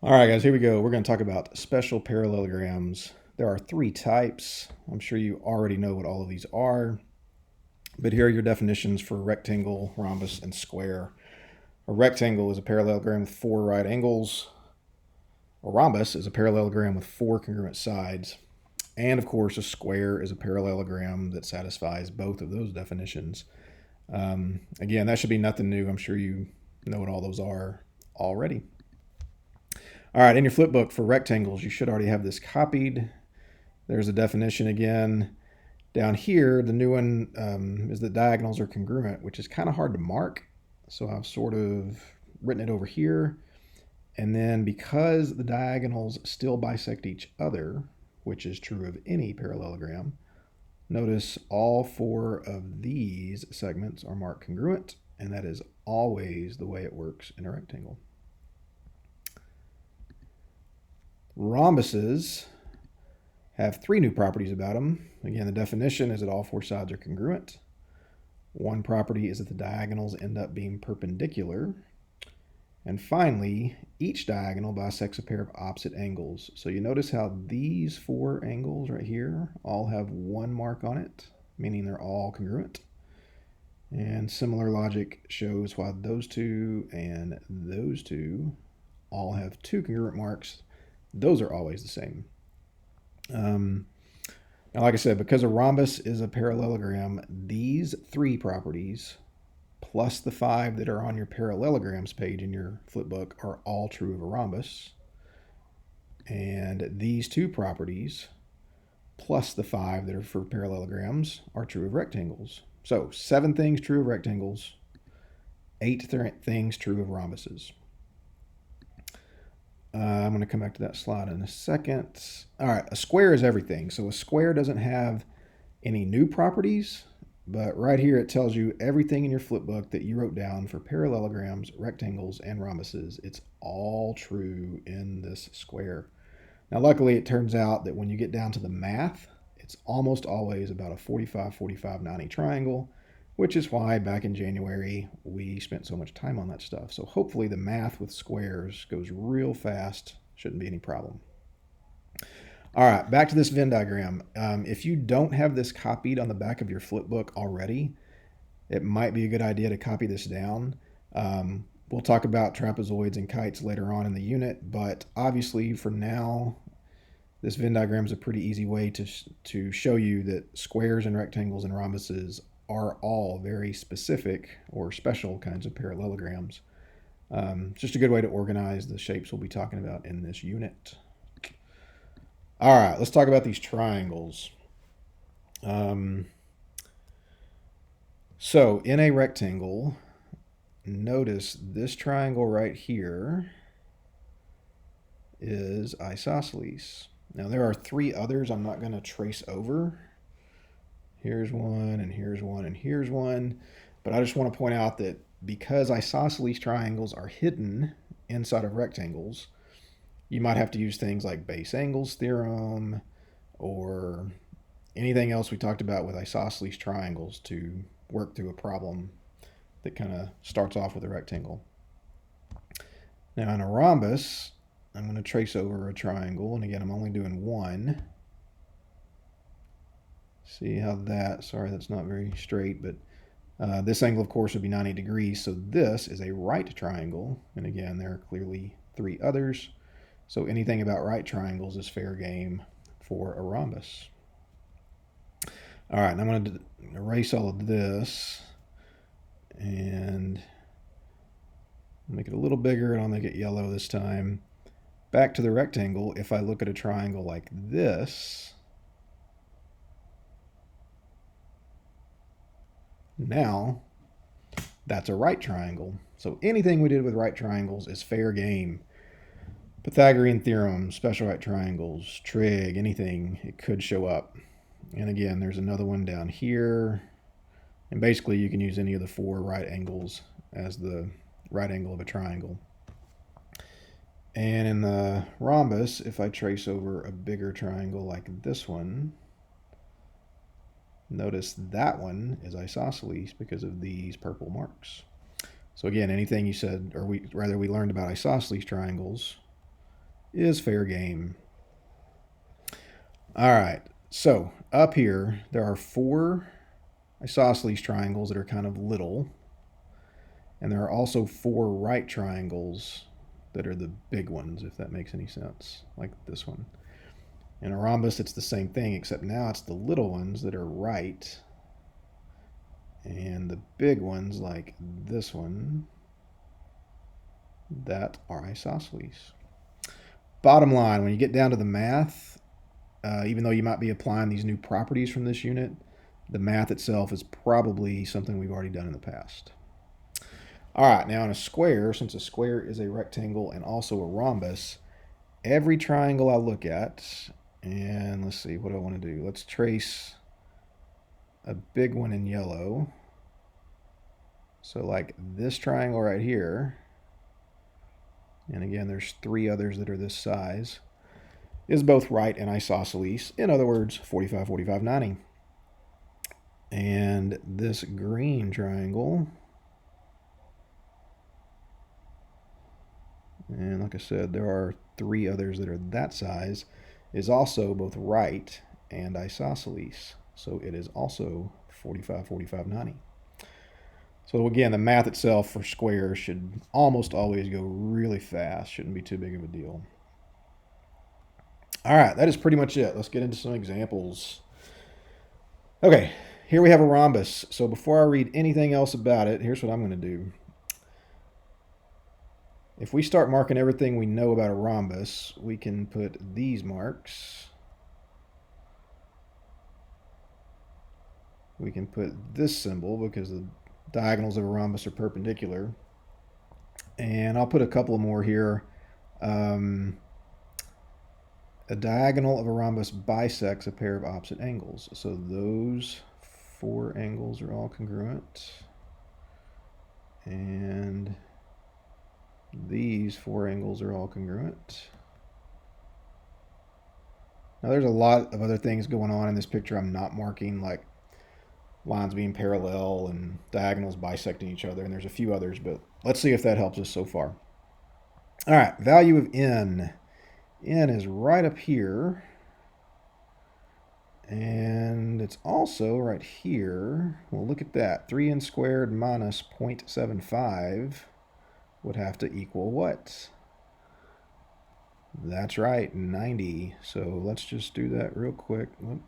All right, guys, here we go. We're going to talk about special parallelograms. There are three types. I'm sure you already know what all of these are, but here are your definitions for rectangle, rhombus, and square. A rectangle is a parallelogram with four right angles. A rhombus is a parallelogram with four congruent sides. And of course, a square is a parallelogram that satisfies both of those definitions. Again, that should be nothing new. I'm sure you know what all those are already. All right, in your flip book for rectangles, you should already have this copied. There's a definition again. Down here, the new one is that diagonals are congruent, which is kind of hard to mark. So I've sort of written it over here. And then because the diagonals still bisect each other, which is true of any parallelogram, notice all four of these segments are marked congruent, and that is always the way it works in a rectangle. Rhombuses have three new properties about them. Again, the definition is that all four sides are congruent. One property is that the diagonals end up being perpendicular. And finally, each diagonal bisects a pair of opposite angles. So you notice how these four angles right here all have one mark on it, meaning they're all congruent. And similar logic shows why those two and those two all have two congruent marks. Those are always the same. Now, like I said, because a rhombus is a parallelogram, these three properties plus the five that are on your parallelograms page in your flipbook are all true of a rhombus. And these two properties plus the five that are for parallelograms are true of rectangles. So 7 things true of rectangles, 8 things true of rhombuses. I'm going to come back to that slide in a second. All right, a square is everything. So a square doesn't have any new properties, but right here it tells you everything in your flipbook that you wrote down for parallelograms, rectangles, and rhombuses. It's all true in this square. Now, luckily, it turns out that when you get down to the math, it's almost always about a 45, 45, 90 triangle, which is why back in January we spent so much time on that stuff. So hopefully the math with squares goes real fast. Shouldn't be any problem. All right, back to this Venn diagram. If you don't have this copied on the back of your flipbook already, it might be a good idea to copy this down. We'll talk about trapezoids and kites later on in the unit, but obviously for now, this Venn diagram is a pretty easy way to show you that squares and rectangles and rhombuses are all very specific or special kinds of parallelograms. It's just a good way to organize the shapes we'll be talking about in this unit. All right, let's talk about these triangles. So in a rectangle, notice this triangle right here is isosceles. Now there are 3 others I'm not going to trace over. Here's one, and here's one, and here's one. But I just want to point out that because isosceles triangles are hidden inside of rectangles, you might have to use things like base angles theorem or anything else we talked about with isosceles triangles to work through a problem that kind of starts off with a rectangle. Now in a rhombus, I'm going to trace over a triangle, and again, I'm only doing one. See how that, sorry, that's not very straight, but this angle, of course, would be 90 degrees. So this is a right triangle. And again, there are clearly 3 others. So anything about right triangles is fair game for a rhombus. All right, and I'm going to erase all of this and make it a little bigger, and I'll make it yellow this time. Back to the rectangle, if I look at a triangle like this, now that's a right triangle. So anything we did with right triangles is fair game. Pythagorean theorem, special right triangles, trig, anything, it could show up. And again, there's another one down here. And basically you can use any of the 4 right angles as the right angle of a triangle. And in the rhombus, if I trace over a bigger triangle like this one, notice that one is isosceles because of these purple marks. So again, anything you said, or we learned about isosceles triangles is fair game. All right, so up here there are 4 isosceles triangles that are kind of little, and there are also 4 right triangles that are the big ones, if that makes any sense, like this one. In a rhombus, it's the same thing, except now it's the little ones that are right, and the big ones, like this one, that are isosceles. Bottom line, when you get down to the math, even though you might be applying these new properties from this unit, the math itself is probably something we've already done in the past. All right, now in a square, since a square is a rectangle and also a rhombus, every triangle I look at, and let's see, what do I want to do? Let's trace a big one in yellow. So like this triangle right here, and again, there's 3 others that are this size, is both right and isosceles. In other words, 45, 45, 90. And this green triangle, and like I said, there are 3 others that are that size, is also both right and isosceles. So it is also 45, 45, 90. So again, the math itself for squares should almost always go really fast. Shouldn't be too big of a deal. All right, that is pretty much it. Let's get into some examples. Okay, here we have a rhombus. So before I read anything else about it, here's what I'm going to do. If we start marking everything we know about a rhombus, we can put these marks. We can put this symbol because the diagonals of a rhombus are perpendicular. And I'll put a couple more here. A diagonal of a rhombus bisects a pair of opposite angles. So those 4 angles are all congruent. And these 4 angles are all congruent. Now there's a lot of other things going on in this picture I'm not marking, like lines being parallel and diagonals bisecting each other, and there's a few others, but let's see if that helps us so far. All right, value of n. N is right up here, and it's also right here. Well, look at that. 3n squared minus 0.75 would have to equal what? That's right, 90. So let's just do that real quick. Whoop.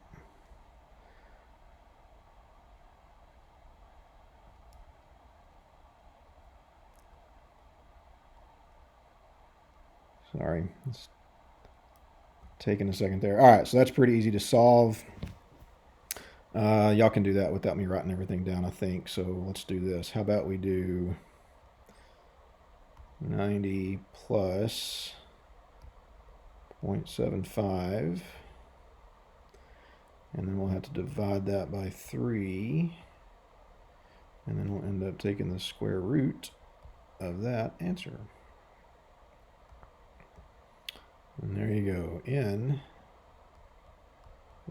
Sorry, it's taking a second there. All right, so that's pretty easy to solve. Y'all can do that without me writing everything down, I think. So let's do this. How about we do 90 plus 0.75, and then we'll have to divide that by 3, and then we'll end up taking the square root of that answer. And there you go. N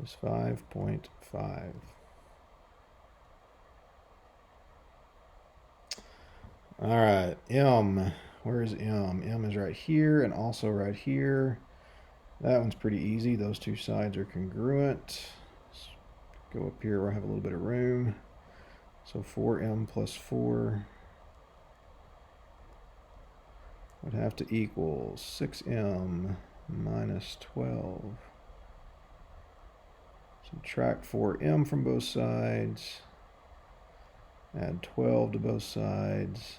is 5.5. All right, M. Where is M? M is right here and also right here. That one's pretty easy. Those 2 sides are congruent. Let's go up here where I have a little bit of room. So 4m plus 4 would have to equal 6m minus 12. Subtract 4m from both sides. Add 12 to both sides.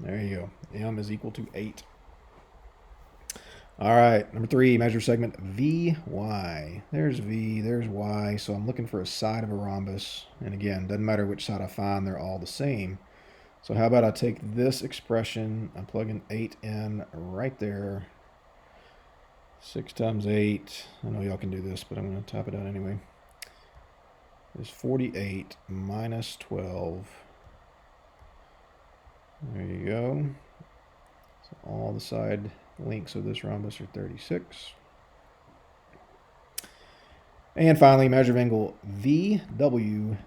There you go. M is equal to 8. All right, number 3, measure segment VY. There's V, there's Y. So I'm looking for a side of a rhombus. And again, doesn't matter which side I find, they're all the same. So how about I take this expression, I plug in 8 in right there. 6 times 8, I know y'all can do this, but I'm going to type it out anyway, is 48 minus 12. There you go. So all the side lengths of this rhombus are 36. And finally, measure of angle VWZ.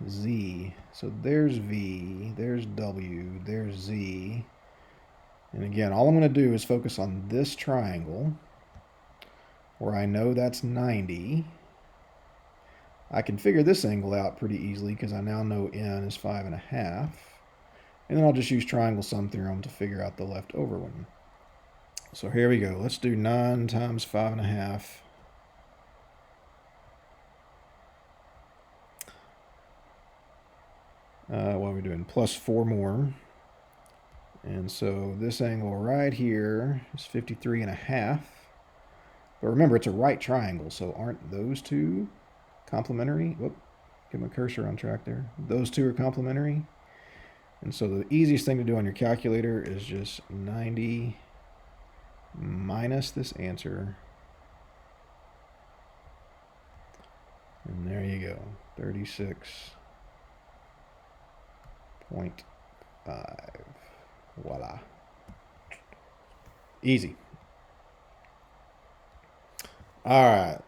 So there's V, there's W, there's Z. And again, all I'm going to do is focus on this triangle where I know that's 90. I can figure this angle out pretty easily because I now know n is 5.5. And then I'll just use triangle sum theorem to figure out the leftover one. So here we go. Let's do 9 times 5.5. What are we doing? Plus 4 more. And so this angle right here is 53.5. But remember, it's a right triangle, so aren't those two complementary? Whoop, get my cursor on track there. Those two are complementary. And so the easiest thing to do on your calculator is just 90 minus this answer. And there you go, 36.5. Voila. Easy. All right.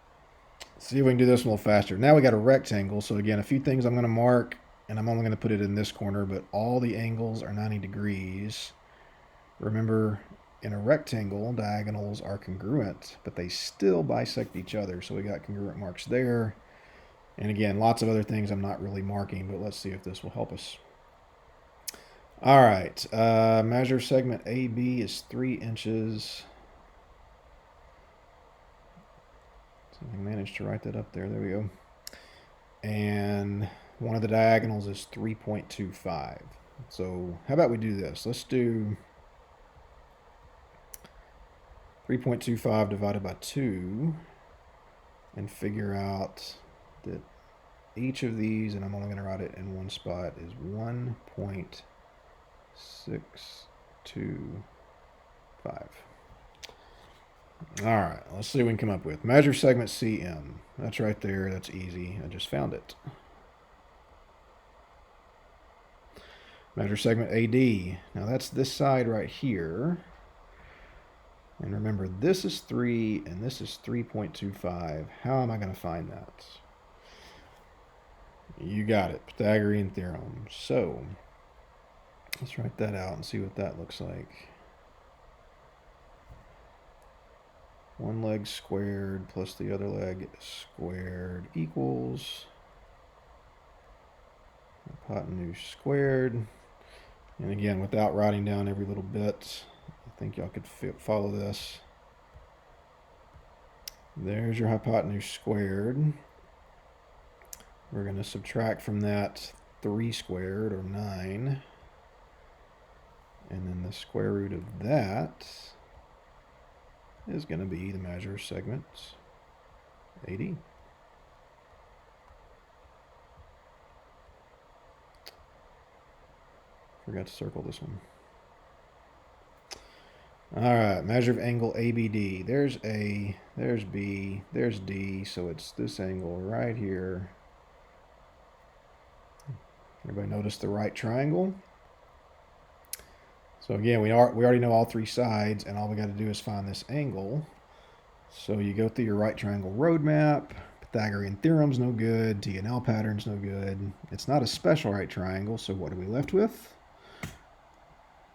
See if we can do this a little faster. Now we got a rectangle. So again, a few things I'm going to mark, and I'm only going to put it in this corner, but all the angles are 90 degrees. Remember, in a rectangle, diagonals are congruent, but they still bisect each other. So we got congruent marks there. And again, lots of other things I'm not really marking, but let's see if this will help us. All right, measure segment AB is 3 inches. So I managed to write that up there. There we go. And one of the diagonals is 3.25. So how about we do this? Let's do 3.25 divided by 2 and figure out that each of these, and I'm only going to write it in one spot, is 1.625. All right, let's see what we can come up with. Measure segment CM. That's right there. That's easy. I just found it. Measure segment AD. Now that's this side right here. And remember, this is 3 and this is 3.25. How am I going to find that? You got it. Pythagorean theorem. So let's write that out and see what that looks like. One leg squared plus the other leg squared equals hypotenuse squared. And again, without writing down every little bit, I think y'all could follow this. There's your hypotenuse squared. We're going to subtract from that 3 squared, or 9. And then the square root of that is going to be the measure of segment AD. Forgot to circle this one. All right, measure of angle ABD. There's A, there's B, there's D, so it's this angle right here. Everybody notice the right triangle? So again, we already know all 3 sides, and all we got to do is find this angle. So you go through your right triangle roadmap. Pythagorean theorem's no good. T&L pattern's no good. It's not a special right triangle, so what are we left with?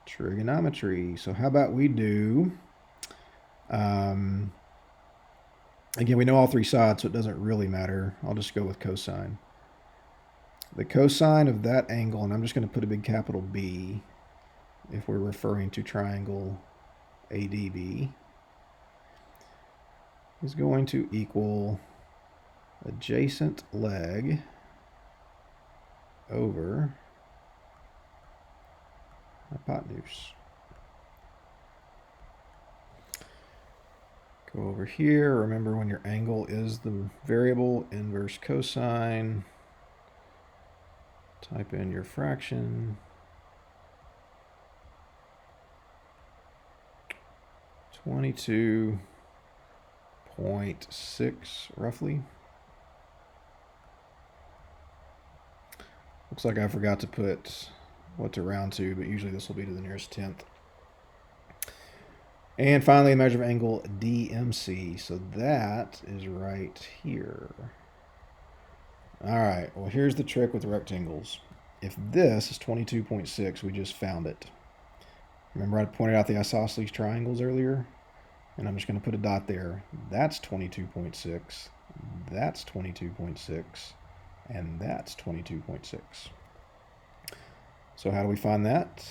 Trigonometry. So how about we do, again, we know all 3 sides, so it doesn't really matter. I'll just go with cosine. The cosine of that angle, and I'm just going to put a big capital B if we're referring to triangle ADB, is going to equal adjacent leg over hypotenuse. Go over here. Remember, when your angle is the variable, inverse cosine. Type in your fraction. 22.6 roughly. Looks like I forgot to put what to round to, but usually this will be to the nearest tenth. And finally, a measure of angle DMC. So that is right here. All right, well, here's the trick with rectangles. If this is 22.6, we just found it. Remember I pointed out the isosceles triangles earlier? And I'm just going to put a dot there. That's 22.6. That's 22.6. And that's 22.6. So how do we find that?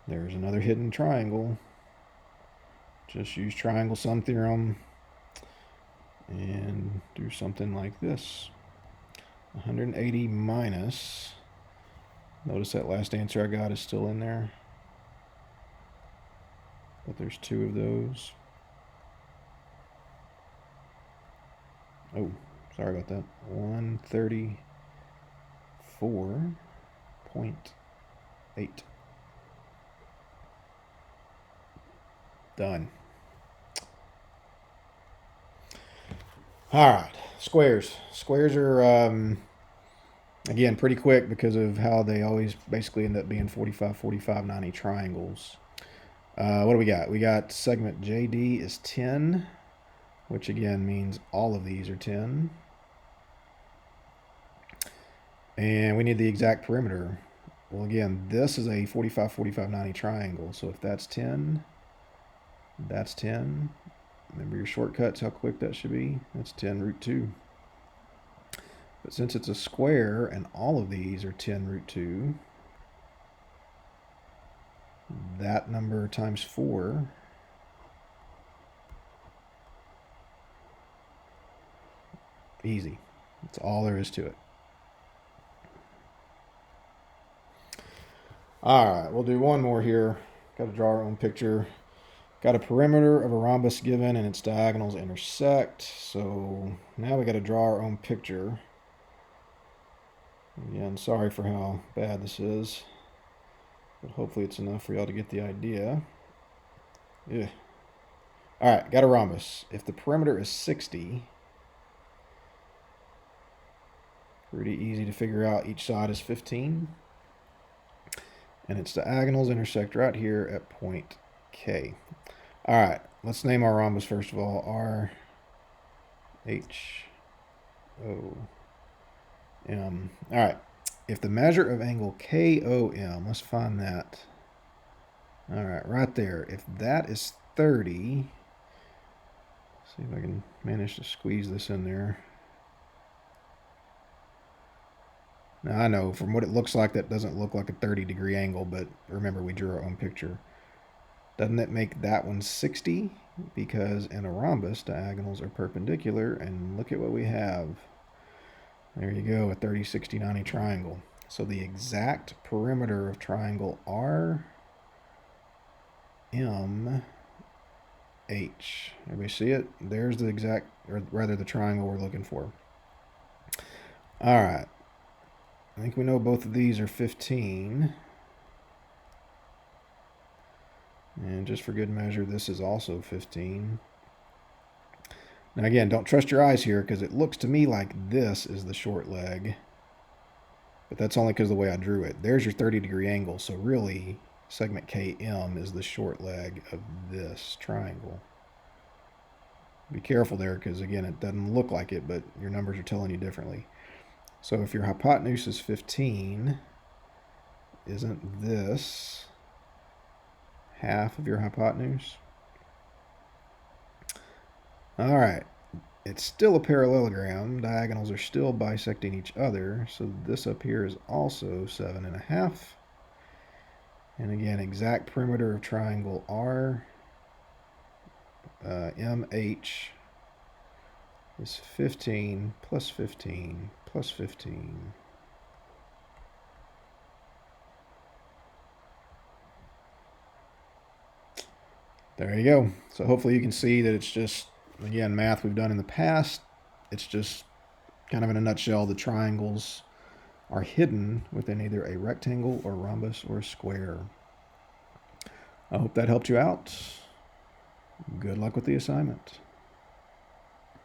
There's another hidden triangle. Just use triangle sum theorem and do something like this. 180 minus, notice that last answer I got is still in there, but there's two of those. Oh, sorry about that. 134.8. Done. All right, squares. Squares are, again, pretty quick because of how they always basically end up being 45, 45, 90 triangles. What do we got? We got segment JD is 10, which again means all of these are 10. And we need the exact perimeter. Well, again, this is a 45, 45, 90 triangle. So if that's 10, that's 10. Remember your shortcuts, how quick that should be? That's 10 root 2. But since it's a square and all of these are 10 root 2, that number times 4 easy. That's all there is to it. All right, we'll do one more here. Got to draw our own picture. Got a perimeter of a rhombus given and its diagonals intersect. So now we got to draw our own picture. Again, sorry for how bad this is, but hopefully it's enough for y'all to get the idea. Yeah. All right, got a rhombus. If the perimeter is 60, pretty easy to figure out. Each side is 15. And its diagonals intersect right here at point K. All right, let's name our rhombus first of all. R, H, O, M. All right, if the measure of angle KOM, let's find that. All right, right there. If that is 30, see if I can manage to squeeze this in there. Now I know from what it looks like that doesn't look like a 30-degree angle, but remember we drew our own picture. Doesn't it make that one 60? Because in a rhombus, diagonals are perpendicular, and look at what we have. There you go, a 30, 60, 90 triangle. So the exact perimeter of triangle RMH. Everybody see it? There's the exact, or rather the triangle we're looking for. All right. I think we know both of these are 15. And just for good measure, this is also 15. Now again, don't trust your eyes here because it looks to me like this is the short leg. But that's only because of the way I drew it. There's your 30-degree angle. So really, segment KM is the short leg of this triangle. Be careful there because, again, it doesn't look like it, but your numbers are telling you differently. So if your hypotenuse is 15, isn't this half of your hypotenuse? All right, it's still a parallelogram. Diagonals are still bisecting each other, so this up here is also 7.5. And again, exact perimeter of triangle R, MH is 15 plus 15 plus 15. There you go. So hopefully you can see that it's just, again, math we've done in the past. It's just kind of in a nutshell, the triangles are hidden within either a rectangle or rhombus or square. I hope that helped you out. Good luck with the assignment.